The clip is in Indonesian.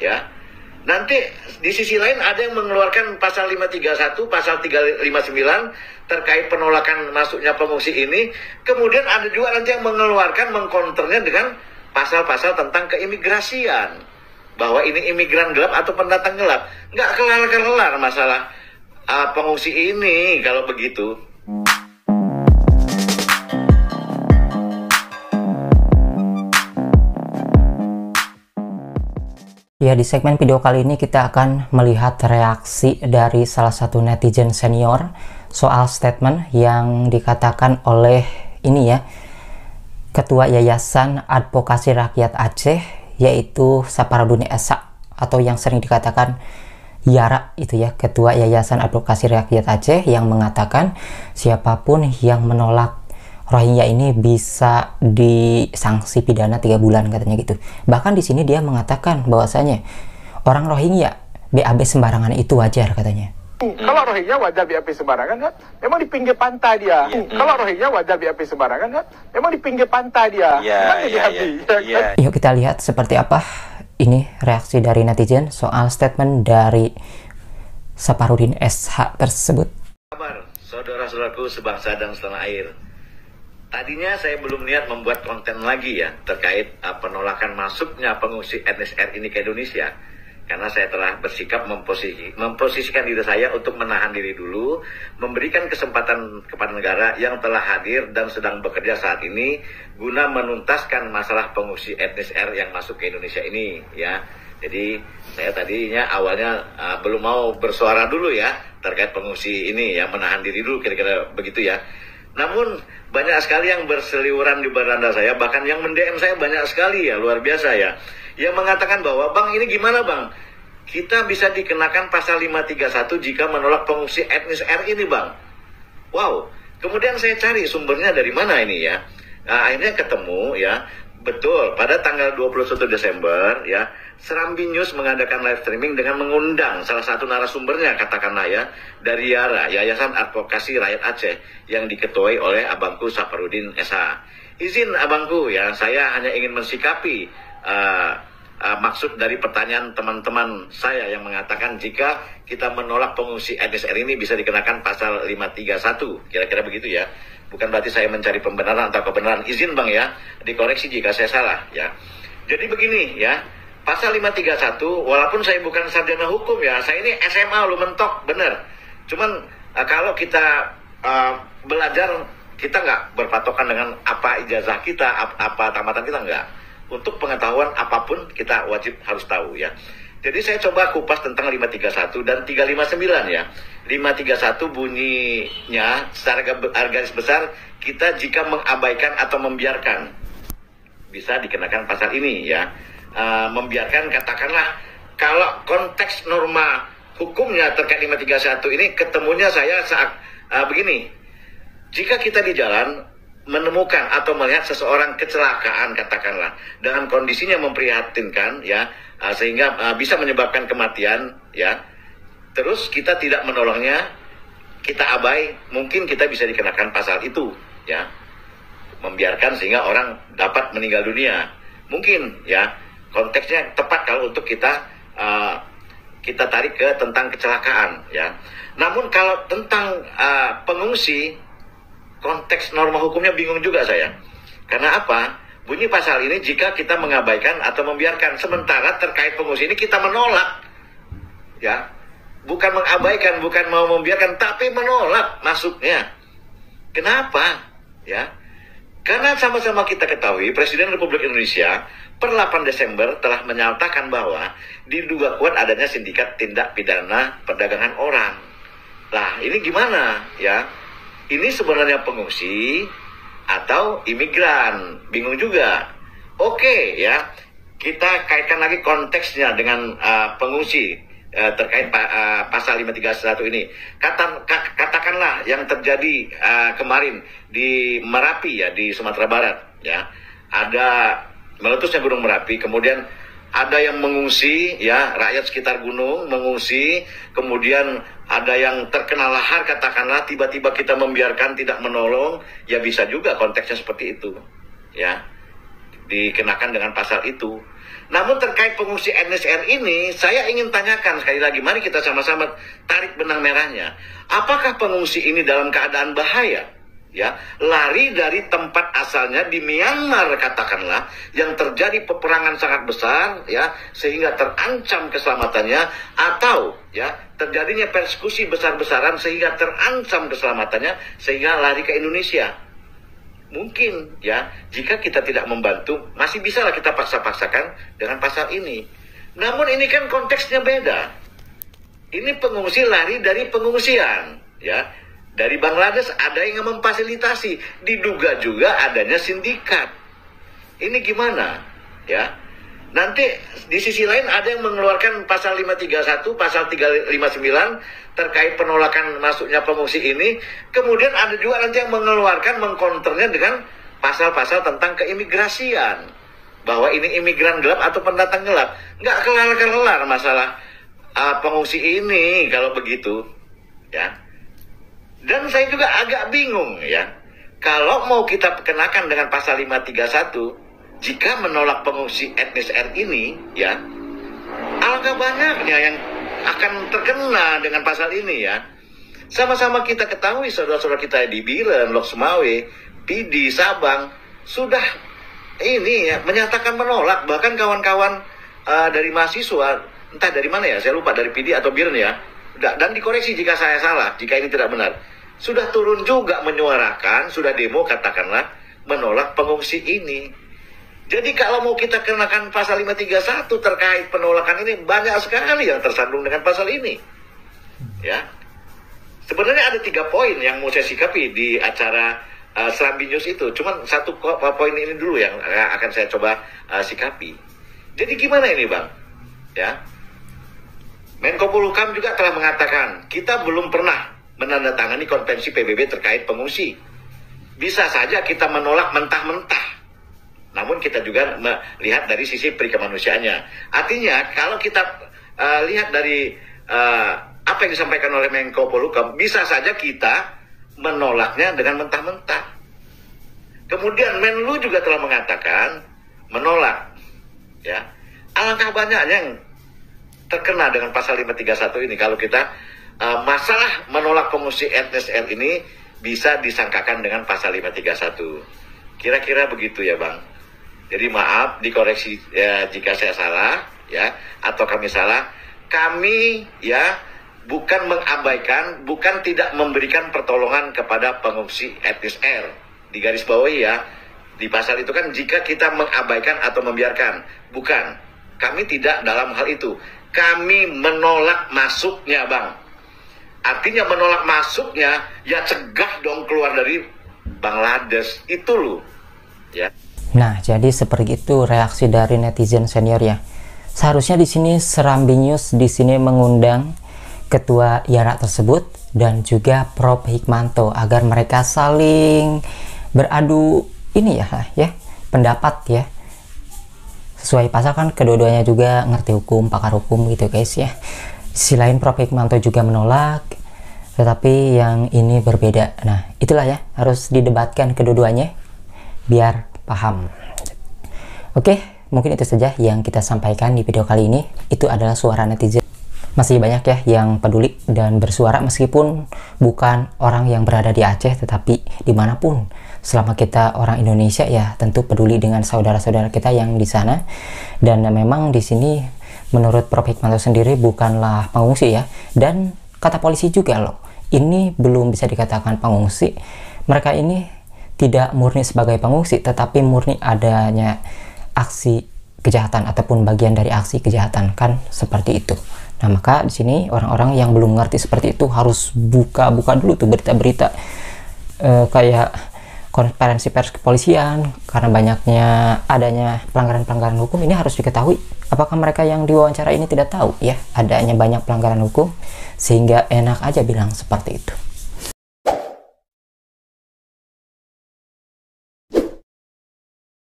ya. Nanti di sisi lain ada yang mengeluarkan pasal 531, pasal 359 terkait penolakan masuknya pengungsi ini. Kemudian ada juga nanti yang mengeluarkan, mengkonternya dengan pasal-pasal tentang keimigrasian. Bahwa ini imigran gelap atau pendatang gelap. Nggak kelar-kelar masalah pengungsi ini kalau begitu. Ya, di segmen video kali ini kita akan melihat reaksi dari salah satu netizen senior soal statement yang dikatakan oleh ini ya, Ketua Yayasan Advokasi Rakyat Aceh, yaitu Saparudin Esa, atau yang sering dikatakan Yara itu ya, Ketua Yayasan Advokasi Rakyat Aceh, yang mengatakan siapapun yang menolak Rohingya ini bisa disanksi pidana 3 bulan katanya gitu. Bahkan di sini dia mengatakan bahwasanya orang Rohingya BAB sembarangan itu wajar katanya. Kalau Rohingya wajar BAB sembarangan kan? Memang di pinggir pantai dia. Kalau Rohingya wajar BAB sembarangan kan? Memang di pinggir pantai dia. Yuk kita lihat seperti apa ini reaksi dari netizen soal statement dari Saparudin SH tersebut. Kabar saudara-saudaraku sebangsa dan setanah air. Tadinya saya belum niat membuat konten lagi ya terkait penolakan masuknya pengungsi etnis R ini ke Indonesia. Karena saya telah bersikap memposisikan diri saya untuk menahan diri dulu, memberikan kesempatan kepada negara yang telah hadir dan sedang bekerja saat ini guna menuntaskan masalah pengungsi etnis R yang masuk ke Indonesia ini ya. Jadi saya tadinya awalnya belum mau bersuara dulu ya terkait pengungsi ini ya, menahan diri dulu kira-kira begitu ya. Namun banyak sekali yang berseliweran di beranda saya, bahkan yang mendm saya banyak sekali ya, luar biasa ya, yang mengatakan bahwa bang ini gimana bang, kita bisa dikenakan pasal 531 jika menolak pengungsi etnis R ini bang. Wow, kemudian saya cari sumbernya dari mana ini ya. Nah, akhirnya ketemu ya, betul pada tanggal 21 Desember ya, Serambi News mengadakan live streaming dengan mengundang salah satu narasumbernya katakanlah ya, dari Yara, Yayasan Advokasi Rakyat Aceh, yang diketuai oleh abangku Saparudin SH. Izin abangku ya, saya hanya ingin mensikapi maksud dari pertanyaan teman-teman saya yang mengatakan jika kita menolak pengungsi etnis R ini bisa dikenakan pasal 531, kira-kira begitu ya. Bukan berarti saya mencari pembenaran atau kebenaran. Izin bang ya, dikoreksi jika saya salah ya. Jadi begini ya, pasal 531, walaupun saya bukan sarjana hukum ya, saya ini SMA lu mentok, bener. Cuman kalau kita belajar, kita nggak berpatokan dengan apa ijazah kita, apa tamatan kita, nggak. Untuk pengetahuan apapun kita wajib harus tahu ya. Jadi saya coba kupas tentang 531 dan 359 ya. 531 bunyinya secara garis besar, kita jika mengabaikan atau membiarkan bisa dikenakan pasal ini ya. Membiarkan, katakanlah kalau konteks norma hukumnya terkait 531 ini ketemunya saya saat begini. Jika kita di jalan menemukan atau melihat seseorang kecelakaan katakanlah dengan kondisinya memprihatinkan ya, sehingga bisa menyebabkan kematian ya, terus kita tidak menolongnya, kita abai, mungkin kita bisa dikenakan pasal itu ya, membiarkan sehingga orang dapat meninggal dunia mungkin ya. Konteksnya tepat kalau untuk kita tarik ke tentang kecelakaan ya. Namun kalau tentang pengungsi, konteks norma hukumnya bingung juga saya. Karena apa? Bunyi pasal ini jika kita mengabaikan atau membiarkan, sementara terkait pengungsi ini kita menolak ya. Bukan mengabaikan, bukan mau membiarkan, tapi menolak masuknya. Kenapa? Ya. Karena sama-sama kita ketahui Presiden Republik Indonesia per 8 Desember telah menyatakan bahwa diduga kuat adanya sindikat tindak pidana perdagangan orang. Lah, ini gimana ya? Ini sebenarnya pengungsi atau imigran? Bingung juga. Oke ya, kita kaitkan lagi konteksnya dengan pengungsi terkait pasal 531 ini. Katakanlah yang terjadi kemarin di Merapi ya, di Sumatera Barat ya, ada meletusnya Gunung Merapi, kemudian ada yang mengungsi ya, rakyat sekitar gunung mengungsi, kemudian ada yang terkena lahar katakanlah, tiba-tiba kita membiarkan, tidak menolong, ya bisa juga konteksnya seperti itu ya, dikenakan dengan pasal itu. Namun terkait pengungsi NSR ini, saya ingin tanyakan sekali lagi, mari kita sama-sama tarik benang merahnya. Apakah pengungsi ini dalam keadaan bahaya? Ya, lari dari tempat asalnya di Myanmar katakanlah, yang terjadi peperangan sangat besar, ya, sehingga terancam keselamatannya, atau ya terjadinya persekusi besar-besaran sehingga terancam keselamatannya, sehingga lari ke Indonesia. Mungkin ya, jika kita tidak membantu, masih bisa lah kita paksa-paksakan dengan pasal ini. Namun ini kan konteksnya beda. Ini pengungsi lari dari pengungsian, ya. Dari Bangladesh ada yang memfasilitasi, diduga juga adanya sindikat. Ini gimana? Ya. Nanti di sisi lain ada yang mengeluarkan pasal 531, pasal 359 terkait penolakan masuknya pengungsi ini. Kemudian ada juga nanti yang mengeluarkan, mengkonternya dengan pasal-pasal tentang keimigrasian. Bahwa ini imigran gelap atau pendatang gelap. Nggak kelar-kelar masalah pengungsi ini kalau begitu. Ya. Dan saya juga agak bingung ya, kalau mau kita kenakan dengan pasal 531, jika menolak pengungsi etnis R ini, ya, alangkah banyaknya yang akan terkena dengan pasal ini ya. Sama-sama kita ketahui saudara-saudara kita di Biren, Lok Sumawe, Pidi, Sabang, sudah ini ya, menyatakan menolak, bahkan kawan-kawan dari mahasiswa, entah dari mana ya, saya lupa dari Pidi atau Biren ya, dan dikoreksi jika saya salah, jika ini tidak benar. Sudah turun juga menyuarakan, sudah demo katakanlah, menolak pengungsi ini. Jadi kalau mau kita kenakan pasal 531 terkait penolakan ini, banyak sekali yang tersandung dengan pasal ini. Ya, sebenarnya ada 3 poin yang mau saya sikapi di acara Serambi News itu. Cuman satu poin ini dulu yang akan saya coba sikapi. Jadi gimana ini Bang? Ya, Menko Polhukam juga telah mengatakan, kita belum pernah menandatangani konvensi PBB terkait pengungsi. Bisa saja kita menolak mentah-mentah, namun kita juga melihat dari sisi perikemanusiaannya. Artinya kalau kita lihat dari apa yang disampaikan oleh Menko Polhukam, bisa saja kita menolaknya dengan mentah-mentah. Kemudian Menlu juga telah mengatakan menolak. Ya, alangkah banyaknya yang terkena dengan pasal 531 ini kalau kita masalah menolak pengungsi etnis R ini bisa disangkakan dengan pasal 531. Kira-kira begitu ya Bang. Jadi maaf dikoreksi ya, jika saya salah ya, atau kami salah. Kami ya bukan mengabaikan, bukan tidak memberikan pertolongan kepada pengungsi etnis R. Di garis bawahi ya, di pasal itu kan jika kita mengabaikan atau membiarkan. Bukan. Kami tidak dalam hal itu. Kami menolak masuknya Bang. Artinya menolak masuknya, ya cegah dong keluar dari Bangladesh itu loh. Ya. Nah, jadi seperti itu reaksi dari netizen senior ya. Seharusnya di sini Serambi News di sini mengundang ketua IARA tersebut dan juga Prof Hikmanto agar mereka saling beradu ini ya pendapat ya. Sesuai pasal kan kedua-duanya juga ngerti hukum, pakar hukum gitu guys ya. Sisi lain Prof Hikmanto juga menolak, tetapi yang ini berbeda. Nah, itulah ya, harus didebatkan kedua-duanya biar paham. Oke, mungkin itu saja yang kita sampaikan di video kali ini. Itu adalah suara netizen. Masih banyak ya yang peduli dan bersuara meskipun bukan orang yang berada di Aceh, tetapi dimanapun. Selama kita orang Indonesia ya tentu peduli dengan saudara-saudara kita yang di sana. Dan memang di sini menurut Prof Hikmanto sendiri bukanlah pengungsi ya. Dan kata polisi juga loh, ini belum bisa dikatakan pengungsi. Mereka ini tidak murni sebagai pengungsi, tetapi murni adanya aksi kejahatan ataupun bagian dari aksi kejahatan, kan seperti itu. Nah, maka di sini orang-orang yang belum mengerti seperti itu harus buka-buka dulu tuh berita-berita kayak konferensi pers kepolisian, karena adanya pelanggaran-pelanggaran hukum ini harus diketahui. Apakah mereka yang diwawancara ini tidak tahu ya adanya banyak pelanggaran hukum, sehingga enak aja bilang seperti itu.